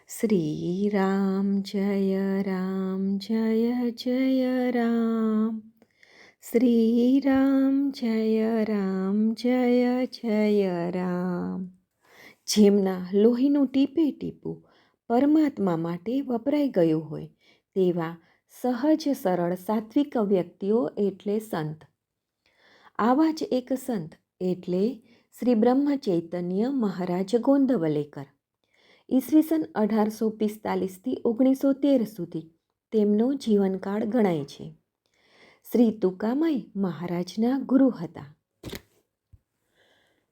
શ્રીરામ જય જય રામ. શ્રીરામ જય જય રામ. જેમના લોહીનું ટીપે ટીપું પરમાત્મા માટે વપરાઈ ગયું હોય તેવા સહજ સરળ સાત્વિક વ્યક્તિઓ એટલે સંત. આવા જ એક સંત એટલે શ્રી બ્રહ્મ ચૈતન્ય મહારાજ ગોંદવલેકર. ઈસવીસન 1845થી 1913 સુધી તેમનો જીવનકાળ ગણાય છે. શ્રી તુકામાઈ મહારાજના ગુરુ હતા.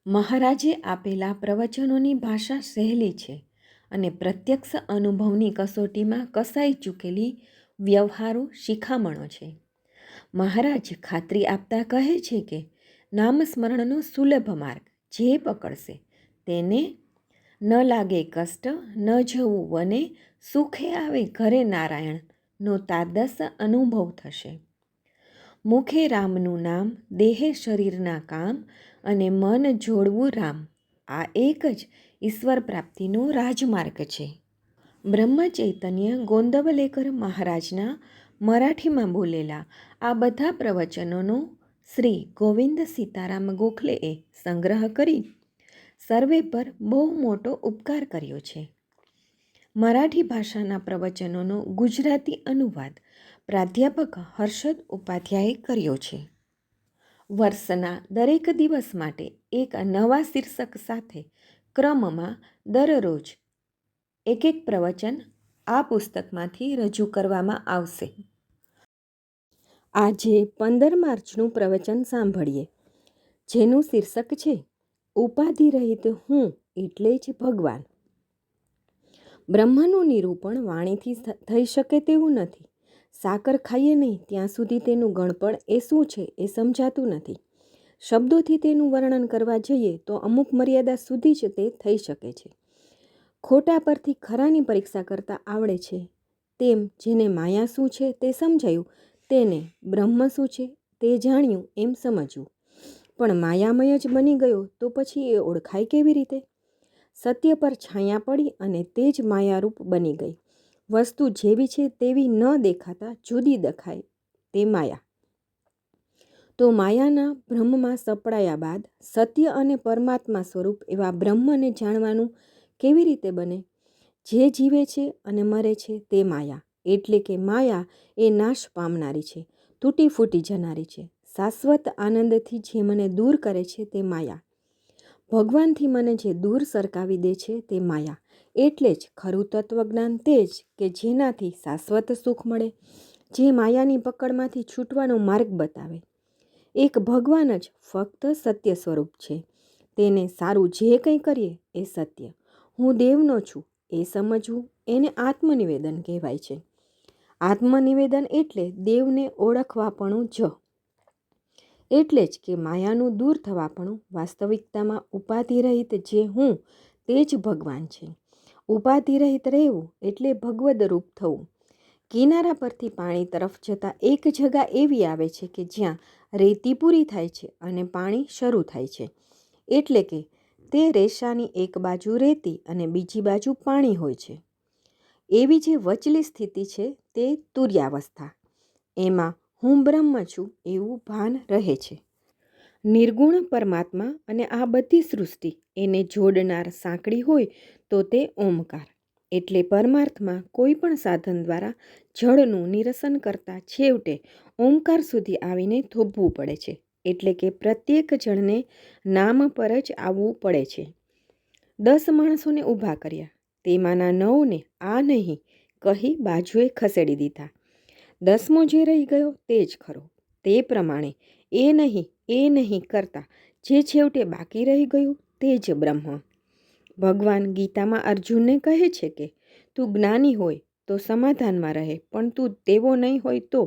મહારાજે આપેલા પ્રવચનોની ભાષા સહેલી છે અને પ્રત્યક્ષ અનુભવની કસોટીમાં કસાઈ ચૂકેલી વ્યવહારુ શિખામણો છે. મહારાજ ખાતરી આપતા કહે છે કે નામસ્મરણનો સુલભ માર્ગ જે પકડશે તેને ન લાગે કષ્ટ, ન જવું વને, સુખે આવે ઘરે નારાયણનો તાદસ અનુભવ થશે. મુખે રામનું નામ, દેહે શરીરના કામ અને મન જોડવું રામ, આ એક જ ઈશ્વર પ્રાપ્તિનો રાજમાર્ગ છે. બ્રહ્મ ચૈતન્ય ગોંદવલેકર મહારાજના મરાઠીમાં બોલેલા આ બધા પ્રવચનોનો શ્રી ગોવિંદ સીતારામ ગોખલેએ સંગ્રહ કરી સર્વે પર બહુ મોટો ઉપકાર કર્યો છે. મરાઠી ભાષાના પ્રવચનોનો ગુજરાતી અનુવાદ પ્રાધ્યાપક હર્ષદ ઉપાધ્યાયે કર્યો છે. વર્ષના દરેક દિવસ માટે એક નવા શીર્ષક સાથે ક્રમમાં દરરોજ એક પ્રવચન આ પુસ્તકમાંથી રજૂ કરવામાં આવશે. આજે 15 માર્ચનું પ્રવચન સાંભળીએ, જેનું શીર્ષક છે ઉપાધિ રહિત હું એટલે જ ભગવાન. બ્રહ્મનું નિરૂપણ વાણીથી થઈ શકે તેવું નથી. સાકર ખાઈએ નહીં ત્યાં સુધી તેનું ગળપણ એ શું છે એ સમજાતું નથી. શબ્દોથી તેનું વર્ણન કરવા જઈએ તો અમુક મર્યાદા સુધી જ તે થઈ શકે છે. ખોટા પરથી ખરાની પરીક્ષા કરતા આવડે છે તેમ જેને માયા શું છે તે સમજાયું, તેને બ્રહ્મ શું છે તે જાણ્યું એમ સમજવું. પણ માયામય જ બની ગયો તો પછી એ ઓળખાય કેવી રીતે? સત્ય પર છાયા પડી અને તે જ માયારૂપ બની ગઈ. વસ્તુ જેવી છે તેવી ન દેખાતા જુદી દેખાય તે માયા. તો માયાના બ્રહ્મમાં સપડાયા બાદ સત્ય અને પરમાત્મા સ્વરૂપ એવા બ્રહ્મને જાણવાનું કેવી રીતે બને? જે જીવે છે અને મરે છે તે માયા, એટલે કે માયા એ નાશ પામનારી છે, તૂટી ફૂટી જનારી છે. શાશ્વત આનંદથી જે મને દૂર કરે છે તે માયા. ભગવાનથી મને જે દૂર સરકાવી દે છે તે માયા. એટલે જ ખરું તત્વજ્ઞાન તે જ કે જેનાથી શાશ્વત સુખ મળે, જે માયાની પકડમાંથી છૂટવાનો માર્ગ બતાવે. એક ભગવાન જ ફક્ત સત્ય સ્વરૂપ છે. તેને સારું જે કંઈ કરીએ એ સત્ય. હું દેવનો છું એ સમજવું, એને આત્મનિવેદન કહેવાય છે. આત્મનિવેદન એટલે દેવને ઓળખવાપણું જ. એટલે જ કે માયાનું દૂર થવાપણું. વાસ્તવિકતામાં ઉપાધિ રહિત જે હું તે જ ભગવાન છે. ઉપાધિ રહિત રહેવું એટલે ભગવદ રૂપ થવું. કિનારા પરથી પાણી તરફ જતા એક જગા એવી આવે છે કે જ્યાં રેતી પૂરી થાય છે અને પાણી શરૂ થાય છે. એટલે કે તે રેસાની એક બાજુ રેતી અને બીજી બાજુ પાણી હોય છે. એવી જે વચલી સ્થિતિ છે તે તુર્યાવસ્થા. એમાં હું બ્રહ્મ છું એવું ભાન રહે છે. નિર્ગુણ પરમાત્મા અને આ બધી સૃષ્ટિ એને જોડનાર સાંકળી હોય તો તે ઓમકાર. એટલે પરમાર્થમાં કોઈ પણ સાધન દ્વારા જળનું નિરસન કરતા છેવટે ઓમકાર સુધી આવીને થોભવું પડે છે. એટલે કે પ્રત્યેક જણને નામ પર જ આવવું પડે છે. 10 માણસોને ઊભા કર્યા, તેમાંના 9ને આ નહીં કહી બાજુએ ખસેડી દીધા. 10મો જે રહી ગયો તે જ ખરો. તે પ્રમાણે એ નહીં કરતા જે છેવટે બાકી રહી ગયું તે જ બ્રહ્મ. ભગવાન ગીતામાં અર્જુનને કહે છે કે તું જ્ઞાની હોય તો સમાધાનમાં રહે, પણ તું તેવો નહીં હોય તો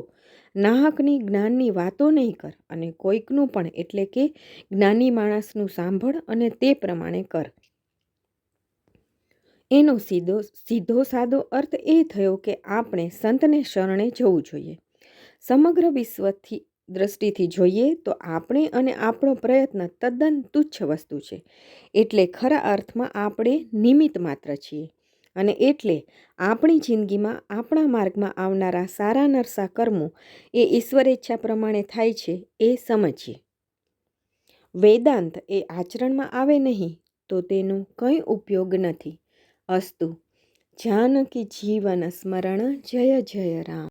નાહકની જ્ઞાનની વાતો નહીં કર અને કોઈકનું પણ એટલે કે જ્ઞાની માણસનું સાંભળ અને તે પ્રમાણે કર. એનો સીધો સાદો અર્થ એ થયો કે આપણે સંતને શરણે જવું જોઈએ. સમગ્ર વિશ્વથી દ્રષ્ટિથી જોઈએ તો આપણે અને આપણો પ્રયત્ન તદ્દન તુચ્છ વસ્તુ છે. એટલે ખરા અર્થમાં આપણે નિમિત્ત માત્ર છીએ. અને એટલે આપણી જિંદગીમાં આપણા માર્ગમાં આવનારા સારા નરસા કર્મો એ ઈશ્વર ઈચ્છા પ્રમાણે થાય છે એ સમજીએ. વેદાંત એ આચરણમાં આવે નહીં તો તેનું કંઈ ઉપયોગ નથી. અસ્તુ. જાનકી જીવન સ્મરણ જય જય રામ.